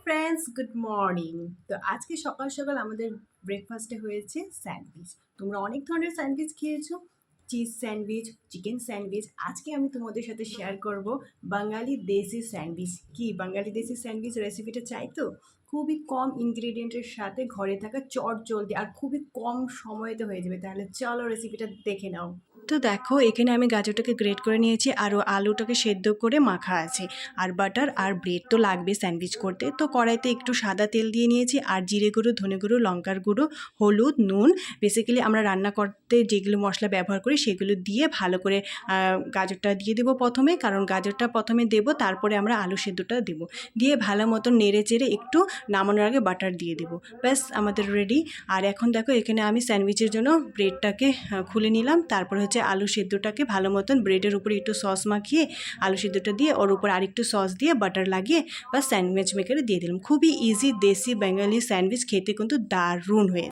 Friends, good morning. তো আজকে সকাল সকাল আমাদের ব্রেকফাস্টে হয়েছে স্যান্ডউইচ। তোমরা অনেক ধরনের স্যান্ডউইচ খেয়েছো, চিজ স্যান্ডউইচ, চিকেন স্যান্ডউইচ। আজকে আমি তোমাদের সাথে শেয়ার করব বাঙালি দেশি স্যান্ডউইচ। কি বাঙালি দেশি স্যান্ডউইচ রেসিপিটা চাই তো? খুবই কম ইনগ্রিডিয়েন্টের সাথে ঘরে থাকা চটজলদি আর খুবই কম সময়তে হয়ে যাবে। তাহলে চলো রেসিপিটা দেখে নাও। তো দেখো, এখানে আমি গাজরটাকে গ্রেট করে নিয়েছি আর আলুটাকে সেদ্ধ করে মাখা আছে। আর বাটার আর ব্রেড তো লাগবে স্যান্ডউইচ করতে। তো কড়াইতে একটু সাদা তেল দিয়ে নিয়েছি আর জিরে গুঁড়ো, ধনে গুঁড়ো, লঙ্কার গুঁড়ো, হলুদ, নুন, বেসিক্যালি আমরা রান্না করতে যেগুলো মশলা ব্যবহার করি সেগুলো দিয়ে ভালো করে গাজরটা দিয়ে দেবো প্রথমে, কারণ গাজরটা প্রথমে দেবো, তারপরে আমরা আলু সেদ্ধটা দেবো। দিয়ে ভালো মতন নেড়ে চেড়ে একটু নামানোর আগে বাটার দিয়ে দেবো। ব্যাস আমাদের রেডি। আর এখন দেখো, এখানে আমি স্যান্ডউইচের জন্য ব্রেডটাকে খুলে নিলাম। তারপর হচ্ছে আলু সেদ্ধটাকে ভালো মতন ব্রেডের উপরে একটু সস মাখিয়ে আলু সেদ্ধটা দিয়ে ওর উপর আরেকটু সস দিয়ে বাটার লাগিয়ে বা স্যান্ডউইচ মেকারে দিয়ে দিলাম। খুবই ইজি দেশি বেঙ্গলি স্যান্ডউইচ, খেতে কিন্তু দারুণ হয়ে